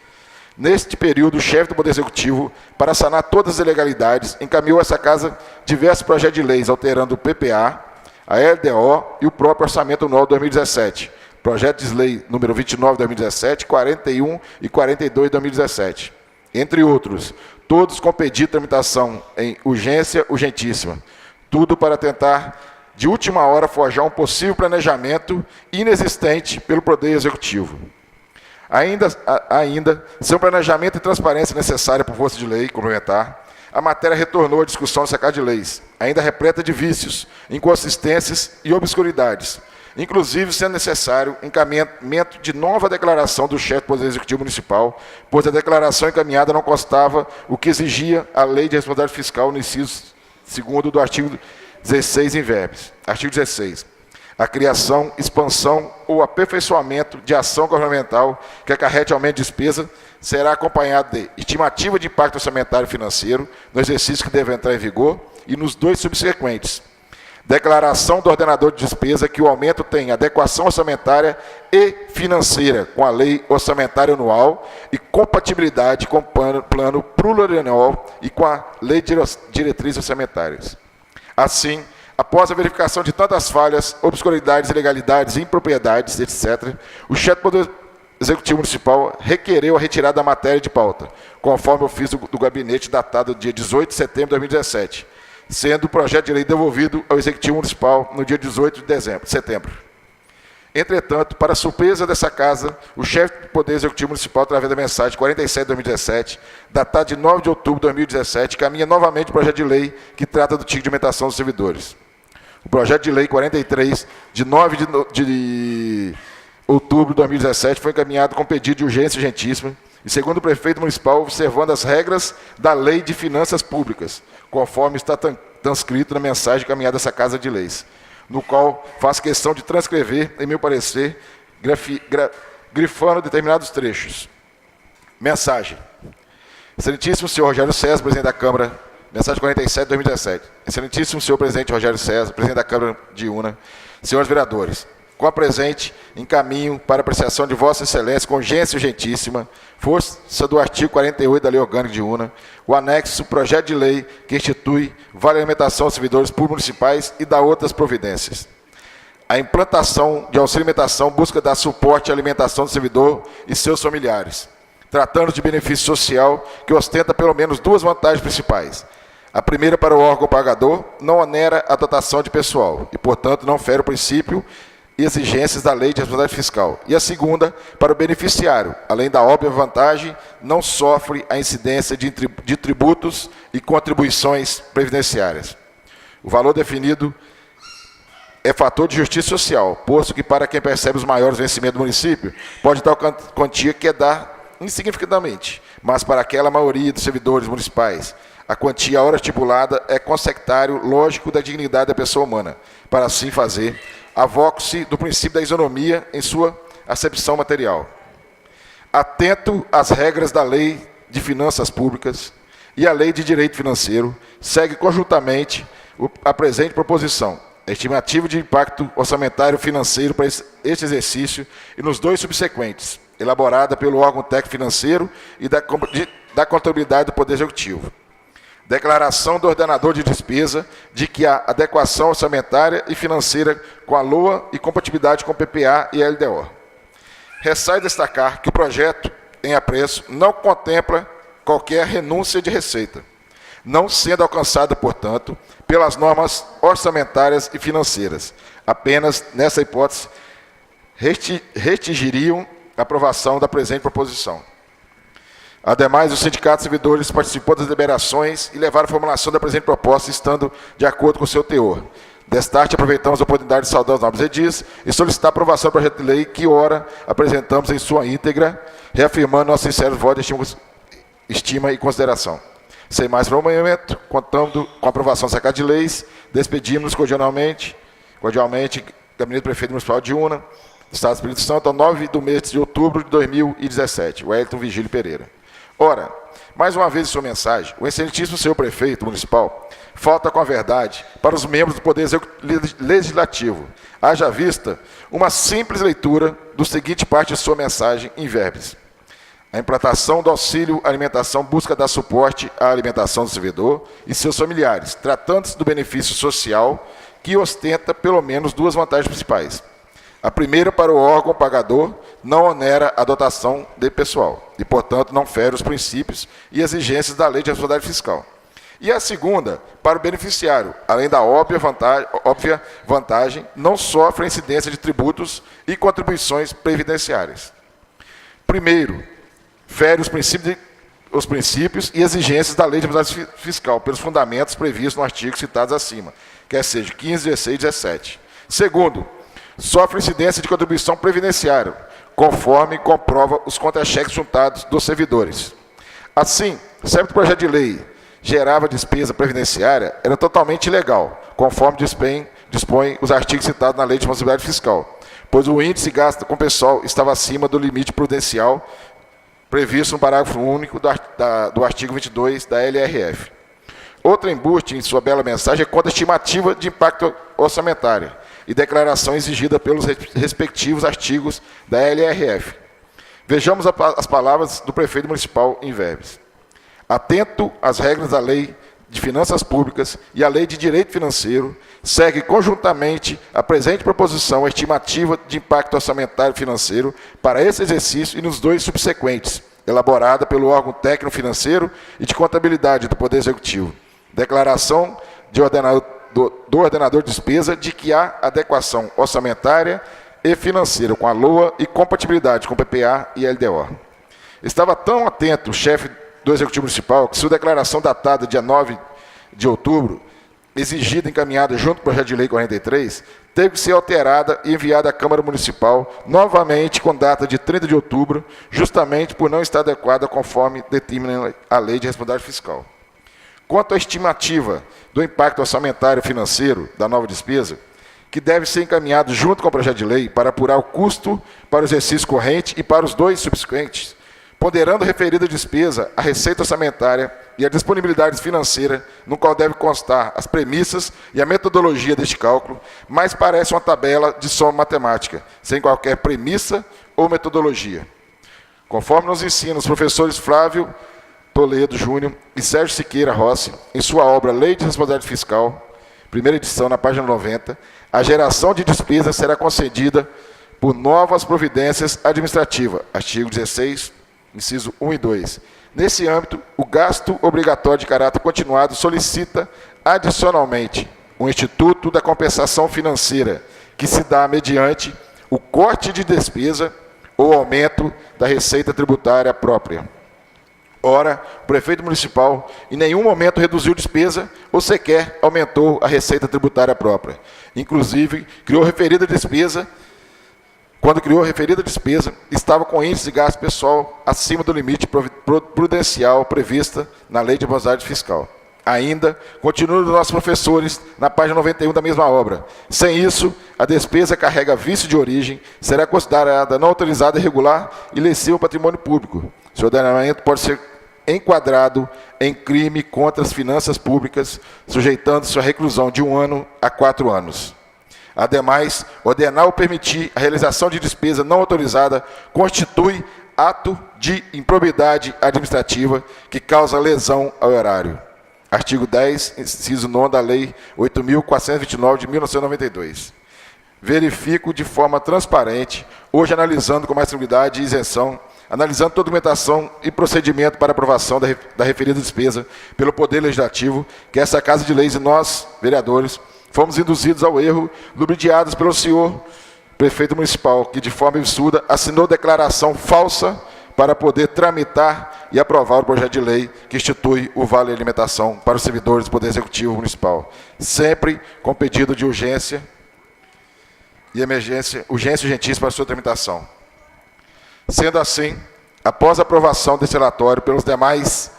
Neste período, o chefe do Poder Executivo, para sanar todas as ilegalidades, encaminhou a essa Casa diversos projetos de leis, alterando o PPA, a LDO e o próprio Orçamento Anual de 2017. Projetos de lei número 29 de 2017, 41 e 42 de 2017. Entre outros, todos com pedido de tramitação em urgência urgentíssima. Tudo para tentar, de última hora, forjar um possível planejamento inexistente pelo Poder Executivo. Ainda, sem um planejamento e transparência necessária por força de lei complementar, a matéria retornou à discussão dessa Casa de Leis, ainda repleta de vícios, inconsistências e obscuridades, inclusive sendo necessário encaminhamento de nova declaração do chefe do Poder Executivo Municipal, pois a declaração encaminhada não constava o que exigia a Lei de Responsabilidade Fiscal no inciso 2º do artigo 16 em verbis. Artigo 16. A criação, expansão ou aperfeiçoamento de ação governamental que acarrete aumento de despesa será acompanhado de estimativa de impacto orçamentário e financeiro no exercício que deve entrar em vigor e nos 2 subsequentes. Declaração do ordenador de despesa que o aumento tem adequação orçamentária e financeira com a lei orçamentária anual e compatibilidade com o plano plurianual e com a lei de diretrizes orçamentárias. Assim, após a verificação de tantas falhas, obscuridades, ilegalidades, impropriedades, etc., o chefe do Poder Executivo Municipal requereu a retirada da matéria de pauta, conforme o ofício do gabinete datado dia 18 de setembro de 2017, sendo o projeto de lei devolvido ao Executivo Municipal no dia 18 de setembro. Entretanto, para surpresa dessa casa, o chefe do Poder Executivo Municipal, através da mensagem 47 de 2017, datada de 9 de outubro de 2017, caminha novamente o projeto de lei que trata do ticket de alimentação dos servidores. O projeto de lei 43, de 9 de outubro de 2017, foi encaminhado com pedido de urgência urgentíssima e, segundo o prefeito municipal, observando as regras da Lei de Finanças Públicas, conforme está transcrito na mensagem encaminhada a essa Casa de Leis, no qual faço questão de transcrever, em meu parecer, grifando determinados trechos. Mensagem. Excelentíssimo senhor Rogério César, presidente da Câmara, mensagem 47 de 2017. Excelentíssimo senhor presidente Rogério César, presidente da Câmara de Una, senhores vereadores, com a presente, encaminho para apreciação de Vossa Excelência, com urgência urgentíssima, força do artigo 48 da Lei Orgânica de Una, o anexo projeto de lei que institui vale alimentação aos servidores públicos municipais e dá outras providências. A implantação de auxílio alimentação busca dar suporte à alimentação do servidor e seus familiares, tratando de benefício social que ostenta pelo menos 2 vantagens principais. A primeira, para o órgão pagador, não onera a dotação de pessoal e, portanto, não fere o princípio e exigências da lei de responsabilidade fiscal. E a segunda, para o beneficiário, além da óbvia vantagem, não sofre a incidência de tributos e contribuições previdenciárias. O valor definido é fator de justiça social, posto que para quem percebe os maiores vencimentos do município, pode tal quantia quedar insignificantemente, mas para aquela maioria dos servidores municipais, a quantia à hora estipulada é consectário lógico da dignidade da pessoa humana. Para assim fazer, avoco-se do princípio da isonomia em sua acepção material. Atento às regras da Lei de Finanças Públicas e a Lei de Direito Financeiro, segue conjuntamente a presente proposição, a estimativa de impacto orçamentário financeiro para este exercício e nos 2 subsequentes, elaborada pelo órgão técnico financeiro e da contabilidade do Poder Executivo. Declaração do ordenador de despesa de que a adequação orçamentária e financeira com a LOA e compatibilidade com o PPA e a LDO. Ressai destacar que o projeto em apreço não contempla qualquer renúncia de receita, não sendo alcançada, portanto, pelas normas orçamentárias e financeiras. Apenas, nessa hipótese, restringiriam a aprovação da presente proposição. Ademais, o Sindicato de Servidores participou das deliberações e levaram a formulação da presente proposta, estando de acordo com o seu teor. Destarte, aproveitamos a oportunidade de saudar os nobres edis e solicitar a aprovação do projeto de lei que, ora, apresentamos em sua íntegra, reafirmando nosso sincero voto de estima e consideração. Sem mais prolongamento, contando com a aprovação da Casa de Leis, despedimos-nos cordialmente, Gabinete do Prefeito Municipal de Una, do Estado do Espírito Santo, ao 9 do mês de outubro de 2017, Wellington Vigílio Pereira. Ora, mais uma vez em sua mensagem, o excelentíssimo senhor prefeito municipal falta com a verdade para os membros do Poder Legislativo. Haja vista uma simples leitura do seguinte parte de sua mensagem em verbes. A implantação do auxílio alimentação busca dar suporte à alimentação do servidor e seus familiares, tratando-se do benefício social que ostenta pelo menos 2 vantagens principais. A primeira, para o órgão pagador, não onera a dotação de pessoal e, portanto, não fere os princípios e exigências da Lei de Responsabilidade Fiscal. E a segunda, para o beneficiário, além da óbvia vantagem, não sofre a incidência de tributos e contribuições previdenciárias. Primeiro, fere os princípios e exigências da Lei de Responsabilidade Fiscal pelos fundamentos previstos no artigo citados acima, quer seja 15, 16 e 17. Segundo, sofre incidência de contribuição previdenciária, conforme comprova os contra-cheques juntados dos servidores. Assim, sempre que o projeto de lei gerava despesa previdenciária, era totalmente ilegal, conforme dispõe os artigos citados na Lei de Responsabilidade Fiscal, pois o índice gasto com pessoal estava acima do limite prudencial previsto no parágrafo único do artigo 22 da LRF. Outro embuste em sua bela mensagem é quanto à estimativa de impacto orçamentário e declaração exigida pelos respectivos artigos da LRF. Vejamos as palavras do prefeito municipal em verbes. Atento às regras da Lei de Finanças Públicas e à Lei de Direito Financeiro, segue conjuntamente a presente proposição a estimativa de impacto orçamentário financeiro para esse exercício e nos dois subsequentes, elaborada pelo órgão técnico financeiro e de contabilidade do Poder Executivo. Declaração do ordenador de despesa de que há adequação orçamentária e financeira com a LOA e compatibilidade com o PPA e LDO. Estava tão atento o chefe do Executivo Municipal que sua declaração datada dia 9 de outubro, exigida e encaminhada junto ao projeto de lei 43, teve que ser alterada e enviada à Câmara Municipal, novamente com data de 30 de outubro, justamente por não estar adequada conforme determina a Lei de Responsabilidade Fiscal. Quanto à estimativa do impacto orçamentário financeiro da nova despesa, que deve ser encaminhado junto com o projeto de lei para apurar o custo para o exercício corrente e para os dois subsequentes, ponderando referida despesa, a receita orçamentária e a disponibilidade financeira, no qual deve constar as premissas e a metodologia deste cálculo, mas parece uma tabela de soma matemática, sem qualquer premissa ou metodologia. Conforme nos ensinam os professores Flávio Toledo Júnior e Sérgio Siqueira Rossi, em sua obra Lei de Responsabilidade Fiscal, primeira edição, na página 90, a geração de despesa será concedida por novas providências administrativas, artigo 16, inciso 1 e 2. Nesse âmbito, o gasto obrigatório de caráter continuado solicita, adicionalmente, o Instituto da Compensação Financeira, que se dá mediante o corte de despesa ou aumento da receita tributária própria. Ora, o prefeito municipal em nenhum momento reduziu despesa ou sequer aumentou a receita tributária própria. Inclusive, quando criou a referida despesa, estava com índice de gasto pessoal acima do limite prudencial prevista na Lei de Responsabilidade Fiscal. Ainda, continuam os nossos professores na página 91 da mesma obra. Sem isso, a despesa carrega vício de origem, será considerada não autorizada, irregular e lesiva ao patrimônio público. Seu ordenamento pode ser enquadrado em crime contra as finanças públicas, sujeitando-se à reclusão de 1 ano a 4 anos. Ademais, ordenar ou permitir a realização de despesa não autorizada constitui ato de improbidade administrativa que causa lesão ao erário. Artigo 10, inciso 9 da Lei 8.429 de 1992. Verifico de forma transparente, hoje analisando com mais tranquilidade e isenção, analisando toda a documentação e procedimento para aprovação da referida despesa pelo Poder Legislativo, que essa Casa de Leis e nós, vereadores, fomos induzidos ao erro, ludibriados pelo senhor prefeito municipal, que de forma absurda assinou declaração falsa para poder tramitar e aprovar o projeto de lei que institui o Vale Alimentação para os servidores do Poder Executivo Municipal, sempre com pedido de urgência e urgentíssima para sua tramitação. Sendo assim, após a aprovação desse relatório pelos demais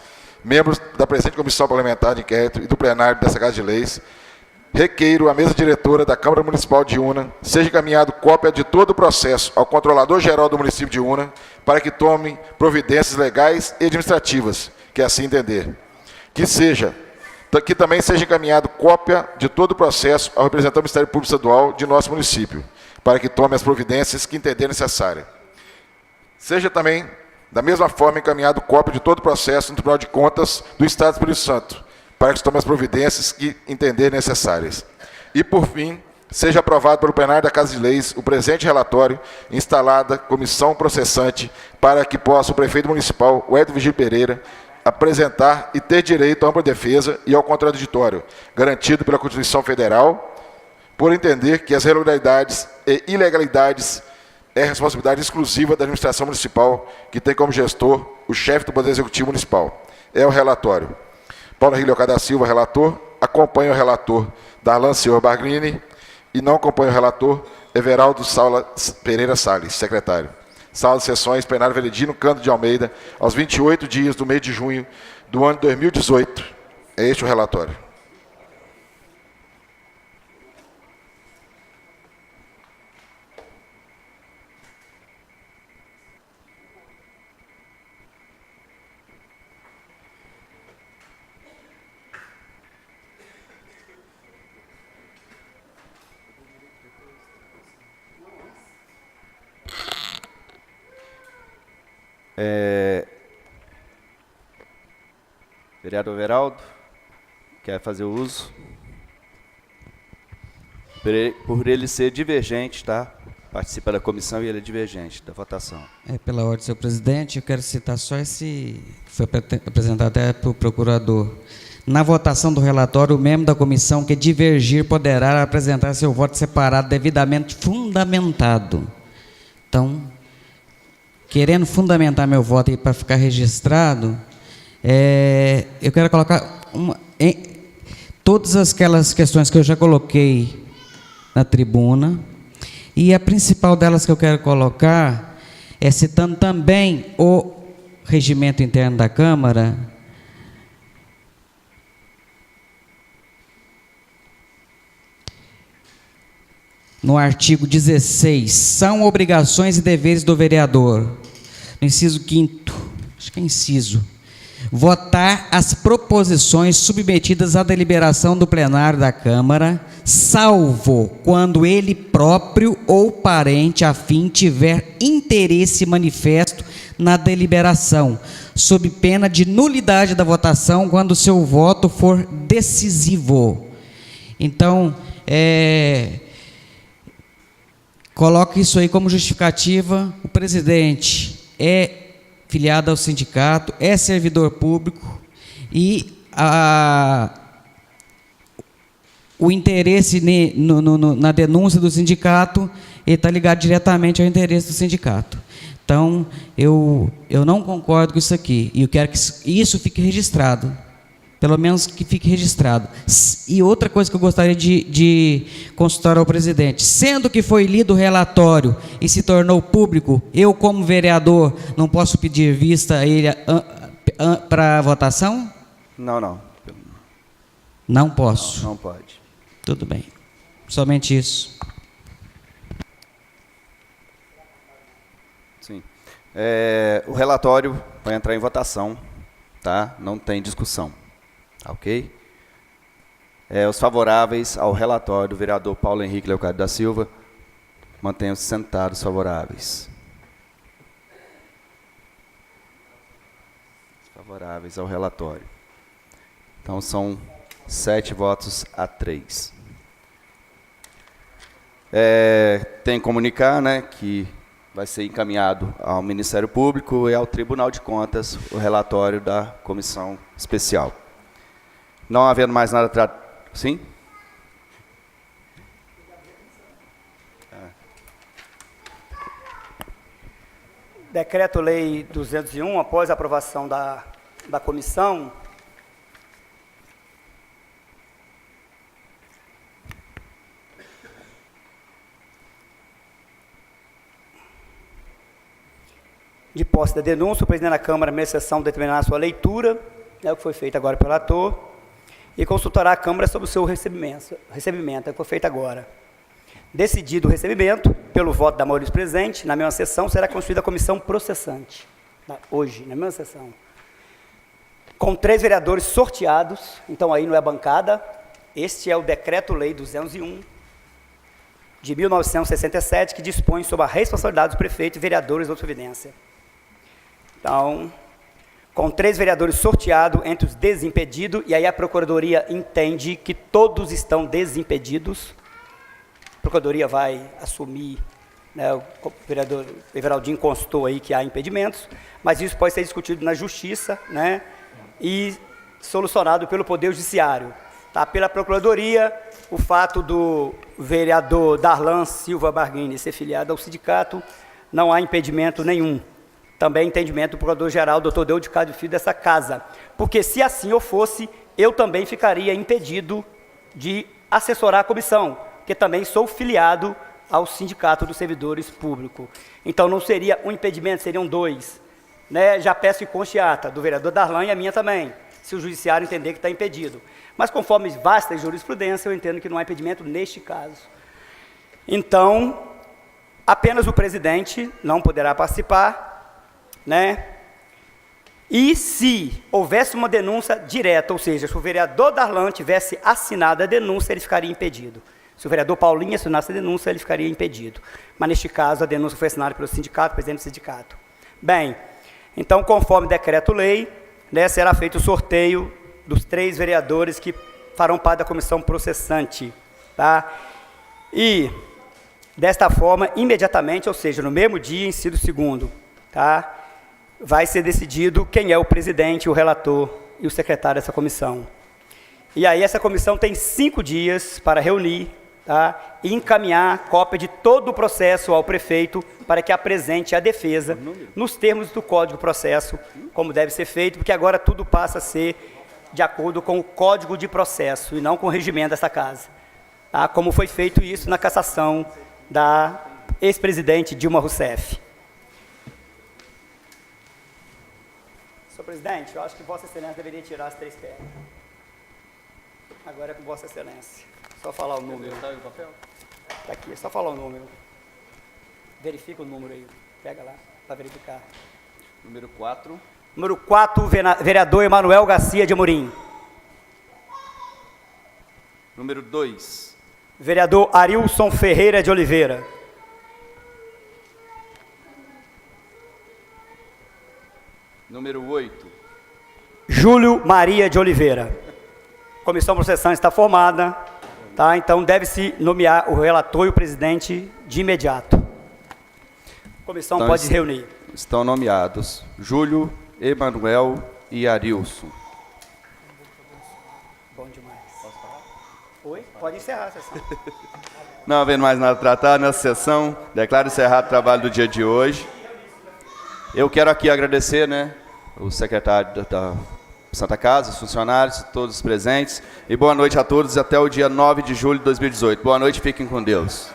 membros da presente Comissão Parlamentar de Inquérito e do plenário dessa Casa de Leis, requeiro à mesa diretora da Câmara Municipal de Una, seja encaminhado cópia de todo o processo ao Controlador-Geral do município de Una, para que tome providências legais e administrativas, que assim entender. Que também seja encaminhado cópia de todo o processo ao representante do Ministério Público Estadual de nosso município, para que tome as providências que entender necessárias. Seja também, da mesma forma, encaminhado cópia de todo o processo no Tribunal de Contas do Estado do Espírito Santo, para que se tome as providências que entender necessárias. E, por fim, seja aprovado pelo plenário da Casa de Leis o presente relatório, instalada comissão processante, para que possa o prefeito municipal, o Edson Vigílio Pereira, apresentar e ter direito à ampla defesa e ao contraditório, garantido pela Constituição Federal, por entender que as irregularidades e ilegalidades é responsabilidade exclusiva da administração municipal, que tem como gestor o chefe do Poder Executivo Municipal. É o relatório. Paulo Henrique da Silva, relator. Acompanha o relator Darlan Senhor Barglini. E não acompanha o relator Everaldo Pereira Salles, secretário. Sala de sessões, plenário Veredino Cândido de Almeida, aos 28 dias do mês de junho do ano 2018. É este o relatório. Vereador Everaldo, quer fazer o uso? Por ele ser divergente, tá? Participa da comissão e ele é divergente da votação. Pela ordem, senhor presidente, eu quero citar só esse que foi apresentado até para o procurador. Na votação do relatório, o membro da comissão que divergir poderá apresentar seu voto separado devidamente fundamentado. Então, querendo fundamentar meu voto para ficar registrado, eu quero colocar todas aquelas questões que eu já coloquei na tribuna, e a principal delas que eu quero colocar é citando também o regimento interno da Câmara, no artigo 16, são obrigações e deveres do vereador, no inciso 5º, acho que é inciso, votar as proposições submetidas à deliberação do plenário da Câmara, salvo quando ele próprio ou parente afim tiver interesse manifesto na deliberação, sob pena de nulidade da votação quando seu voto for decisivo. Então, coloque isso aí como justificativa. O presidente é filiado ao sindicato, é servidor público e o interesse na denúncia do sindicato está ligado diretamente ao interesse do sindicato. Então, eu não concordo com isso aqui, e eu quero que isso fique registrado, pelo menos que fique registrado. E outra coisa que eu gostaria de consultar ao presidente, sendo que foi lido o relatório e se tornou público, eu, como vereador, não posso pedir vista a ele para votação? Não. Não posso. Não pode. Tudo bem. Somente isso. Sim. O relatório vai entrar em votação, tá? Não tem discussão. Ok? Os favoráveis ao relatório do vereador Paulo Henrique Leocádio da Silva, mantenham-se sentados favoráveis. Favoráveis ao relatório. Então, são 7 votos a 3. Tem que comunicar, né, que vai ser encaminhado ao Ministério Público e ao Tribunal de Contas o relatório da comissão especial. Não havendo mais nada... Sim? Decreto-Lei 201, após a aprovação da comissão, de posse da denúncia, o presidente da Câmara, na sessão, determinará a sua leitura, o que foi feito agora pelo relator, e consultará a Câmara sobre o seu recebimento, é o que foi feito agora. Decidido o recebimento, pelo voto da maioria dos presentes, na mesma sessão será constituída a comissão processante, hoje, na mesma sessão, com 3 vereadores sorteados, então aí não é bancada. Este é o Decreto-Lei 201, de 1967, que dispõe sobre a responsabilidade dos prefeitos e vereadores da providência. Então, com 3 vereadores sorteados entre os desimpedidos, e aí a Procuradoria entende que todos estão desimpedidos. A Procuradoria vai assumir, né, o vereador Everaldinho constou aí que há impedimentos, mas isso pode ser discutido na Justiça, né, e solucionado pelo Poder Judiciário. Tá? Pela Procuradoria, o fato do vereador Darlan Silva Barguini ser filiado ao sindicato, não há impedimento nenhum. Também entendimento do Procurador-Geral, doutor Deude Cádio Filho, dessa casa. Porque se assim eu fosse, eu também ficaria impedido de assessorar a comissão, porque também sou filiado ao Sindicato dos Servidores Públicos. Então não seria um impedimento, seriam 2. Né? Já peço que conste ata do vereador Darlan e a minha também, se o judiciário entender que está impedido. Mas conforme vasta jurisprudência, eu entendo que não há impedimento neste caso. Então, apenas o presidente não poderá participar, né? E se houvesse uma denúncia direta, ou seja, se o vereador Darlan tivesse assinado a denúncia, ele ficaria impedido. Se o vereador Paulinho assinasse a denúncia, ele ficaria impedido. Mas, neste caso, a denúncia foi assinada pelo sindicato, presidente do sindicato. Bem, Então, conforme decreto-lei, né, será feito o sorteio dos 3 vereadores que farão parte da comissão processante. Tá? E, desta forma, imediatamente, ou seja, no mesmo dia, inciso 2º, tá, vai ser decidido quem é o presidente, o relator e o secretário dessa comissão. E aí essa comissão tem 5 dias para reunir, tá, e encaminhar cópia de todo o processo ao prefeito para que apresente a defesa nos termos do Código de Processo, como deve ser feito, porque agora tudo passa a ser de acordo com o Código de Processo e não com o regimento dessa casa. Tá? Como foi feito isso na cassação da ex-presidente Dilma Rousseff. Senhor presidente, eu acho que Vossa Excelência deveria tirar as 3 pedras. Agora é com Vossa Excelência. Só falar o número. Está aqui, é só falar o número. Verifica o número aí. Pega lá, para verificar. Número 4. Número 4, vereador Emanuel Garcia de Amorim. Número 2. Vereador Arilson Ferreira de Oliveira. Número 8. Júlio Maria de Oliveira. Comissão processante está formada, tá? Então deve-se nomear o relator e o presidente de imediato. A comissão Então, pode se reunir. Estão nomeados Júlio, Emanuel e Arilson. Bom demais. Posso falar? Oi? Pode encerrar a sessão. Não havendo mais nada a tratar nessa sessão, declaro encerrado o trabalho do dia de hoje. Eu quero aqui agradecer, né, o secretário da Santa Casa, os funcionários, todos os presentes. E boa noite a todos e até o dia 9 de julho de 2018. Boa noite, fiquem com Deus.